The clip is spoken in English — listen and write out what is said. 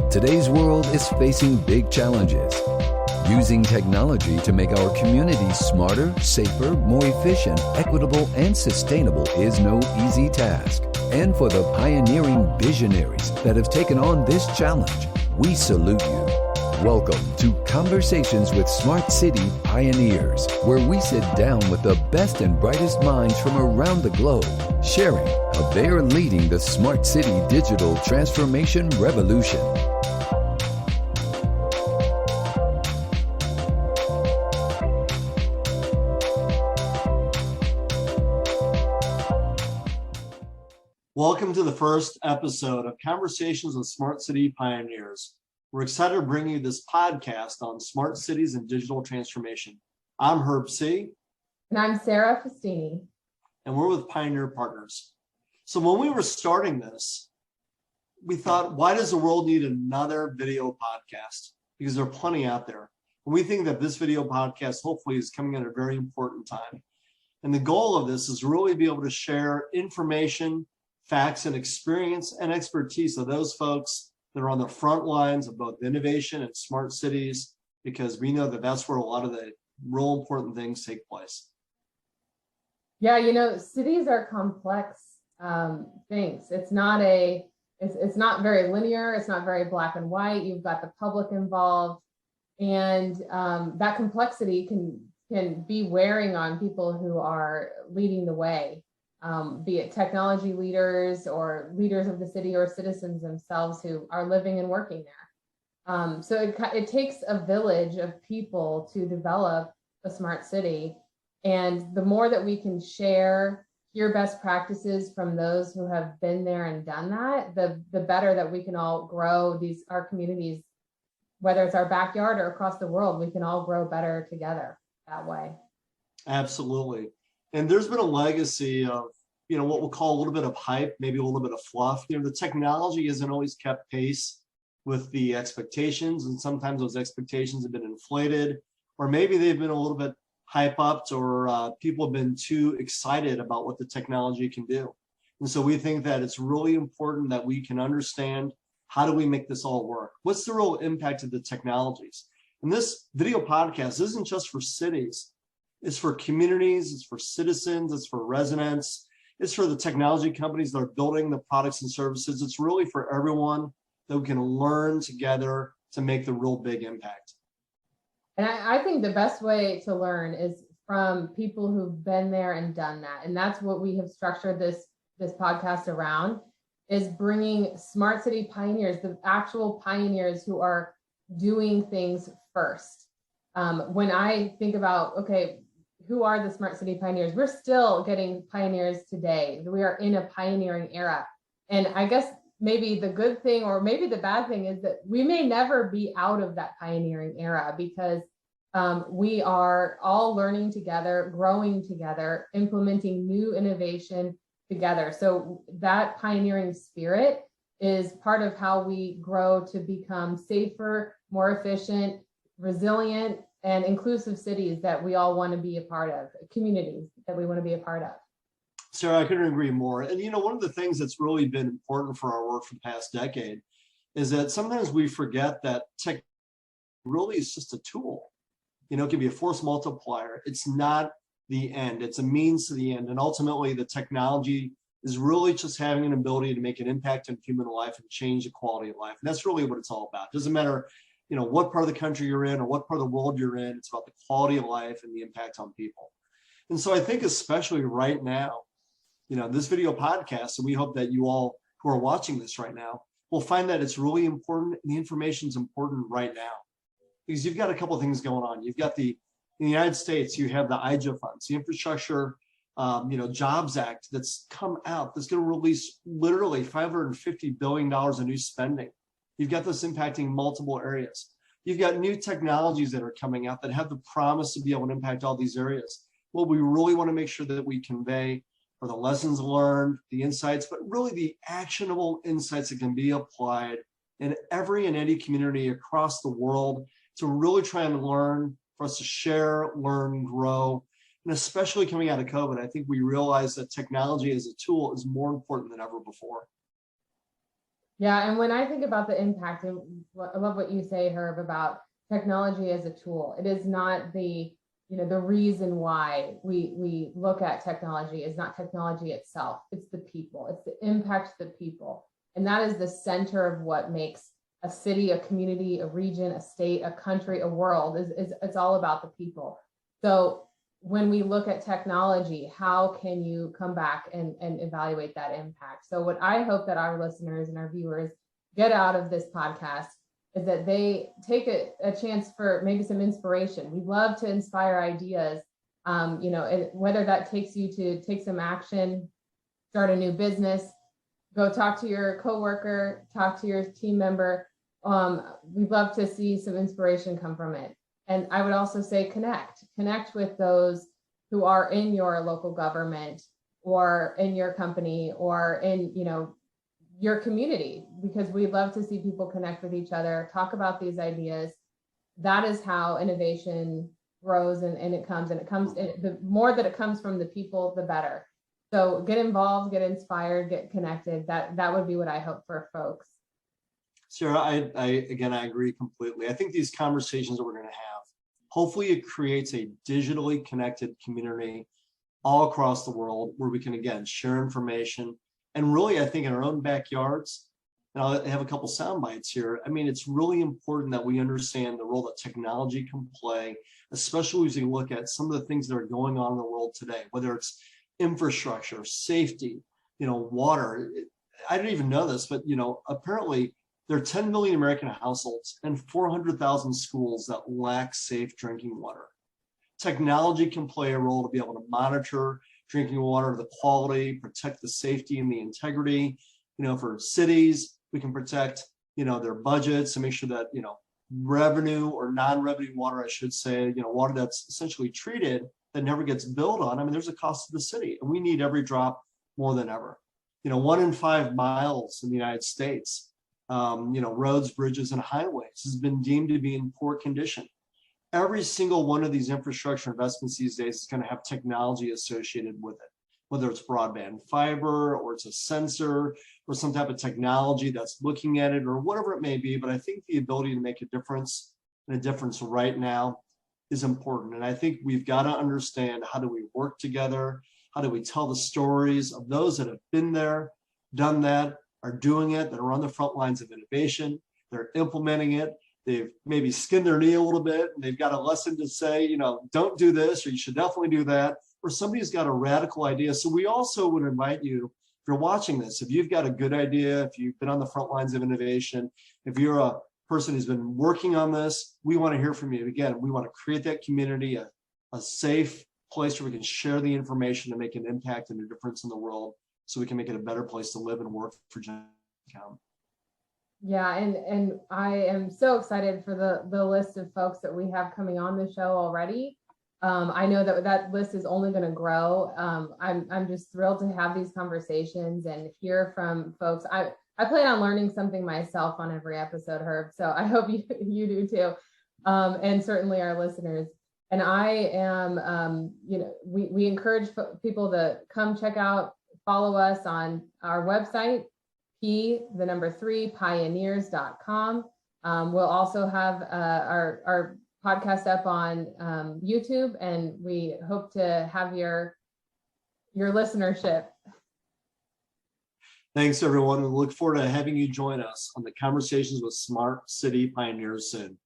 Today's world is facing big challenges. Using technology to make our communities smarter, safer, more efficient, equitable, and sustainable is no easy task. And for the pioneering visionaries that have taken on this challenge, we salute you. Welcome to Conversations with Smart City Pioneers, where we sit down with the best and brightest minds from around the globe, sharing how they are leading the smart city digital transformation revolution. Welcome to the first episode of Conversations with Smart City Pioneers. We're excited to bring you this podcast on smart cities and digital transformation. I'm Herb C. And I'm Sarah Fustine. And we're with Pioneer Partners. So when we were starting this, we thought, why does the world need another video podcast? Because there are plenty out there. And we think that this video podcast hopefully is coming at a very important time. And the goal of this is really to be able to share information, facts, and experience and expertise of those folks that are on the front lines of both innovation and smart cities, because we know that that's where a lot of the real important things take place. Yeah, you know, cities are complex things. It's not very linear. It's not very black and white. You've got the public involved, and that complexity can be wearing on people who are leading the way. Be it technology leaders or leaders of the city or citizens themselves who are living and working there. So it takes a village of people to develop a smart city. And the more that we can hear best practices from those who have been there and done that, the better that we can all grow our communities, whether it's our backyard or across the world, we can all grow better together that way. Absolutely. And there's been a legacy of, what we'll call a little bit of hype, maybe a little bit of fluff. The technology hasn't always kept pace with the expectations, and sometimes those expectations have been inflated, or maybe they've been a little bit hype-upped, or people have been too excited about what the technology can do. And so we think that it's really important that we can understand, how do we make this all work? What's the real impact of the technologies? And this video podcast isn't just for cities. It's for communities, it's for citizens, it's for residents, it's for the technology companies that are building the products and services. It's really for everyone that we can learn together to make the real big impact. And I think the best way to learn is from people who've been there and done that. And that's what we have structured this podcast around, is bringing smart city pioneers, the actual pioneers who are doing things first. When I think about, okay, who are the smart city pioneers? We're still getting pioneers today. We are in a pioneering era. And I guess maybe the good thing, or maybe the bad thing, is that we may never be out of that pioneering era, because we are all learning together, growing together, implementing new innovation together. So that pioneering spirit is part of how we grow to become safer, more efficient, resilient, and inclusive cities that we all want to be a part of, communities that we want to be a part of. Sarah, I couldn't agree more. And one of the things that's really been important for our work for the past decade is that sometimes we forget that tech really is just a tool. It can be a force multiplier. It's not the end. It's a means to the end. And ultimately, the technology is really just having an ability to make an impact on human life and change the quality of life. And that's really what it's all about. It doesn't matter what part of the country you're in or what part of the world you're in. It's about the quality of life and the impact on people. And so I think especially right now, this video podcast, and we hope that you all who are watching this right now will find that it's really important, and the information is important right now. Because you've got a couple of things going on. You've got in the United States, you have the IJA funds, the Infrastructure Jobs Act that's come out, that's going to release literally $550 billion of new spending. You've got this impacting multiple areas. You've got new technologies that are coming out that have the promise to be able to impact all these areas. What we really want to make sure that we convey are the lessons learned, the insights, but really the actionable insights that can be applied in every and any community across the world to really try and learn, for us to share, learn, grow. And especially coming out of COVID, I think we realize that technology as a tool is more important than ever before. Yeah, and when I think about the impact, and I love what you say, Herb, about technology as a tool. It is not the reason why we look at technology is not technology itself. It's the people. It's the impact to the people. And that is the center of what makes a city, a community, a region, a state, a country, a world. Is it's all about the people. So when we look at technology, how can you come back and evaluate that impact? So what I hope that our listeners and our viewers get out of this podcast is that they take a chance for maybe some inspiration. We love to inspire ideas, and whether that takes you to take some action, start a new business, go talk to your coworker, talk to your team member. We'd love to see some inspiration come from it. And I would also say connect with those who are in your local government or in your company or in, your community, because we'd love to see people connect with each other, talk about these ideas. That is how innovation grows and it comes, the more that it comes from the people, the better. So get involved, get inspired, get connected. That would be what I hope for folks. Sarah, I agree completely. I think these conversations that we're going to have, hopefully it creates a digitally connected community all across the world where we can, again, share information. And really, I think in our own backyards, and I'll have a couple sound bites here. I mean, it's really important that we understand the role that technology can play, especially as we look at some of the things that are going on in the world today, whether it's infrastructure, safety, water. I didn't even know this, but, apparently there are 10 million American households and 400,000 schools that lack safe drinking water. Technology can play a role to be able to monitor drinking water, the quality, protect the safety and the integrity. For cities, we can protect, their budgets and make sure that, revenue or non-revenue water, I should say, water that's essentially treated that never gets billed on. I mean, there's a cost to the city, and we need every drop more than ever. 1 in 5 miles in the United States, roads, bridges, and highways has been deemed to be in poor condition. Every single one of these infrastructure investments these days is going to have technology associated with it, whether it's broadband fiber or it's a sensor or some type of technology that's looking at it or whatever it may be. But I think the ability to make a difference right now is important. And I think we've got to understand, how do we work together? How do we tell the stories of those that have been there, done that, are doing it, that are on the front lines of innovation, they're implementing it. They've maybe skinned their knee a little bit and they've got a lesson to say, don't do this, or you should definitely do that, or somebody's got a radical idea. So we also would invite you, if you're watching this, if you've got a good idea, if you've been on the front lines of innovation, if you're a person who's been working on this, we want to hear from you. Again, we want to create that community, a safe place where we can share the information to make an impact and a difference in the world, so we can make it a better place to live and work for generations to come. Yeah, and I am so excited for the list of folks that we have coming on the show already. I know that list is only going to grow. I'm just thrilled to have these conversations and hear from folks. I plan on learning something myself on every episode, Herb. So I hope you do too, and certainly our listeners. And I am, we encourage people to come check out, follow us on our website, P3pioneers.com. We'll also have our podcast up on YouTube, and we hope to have your listenership. Thanks, everyone. We look forward to having you join us on the Conversations with Smart City Pioneers soon.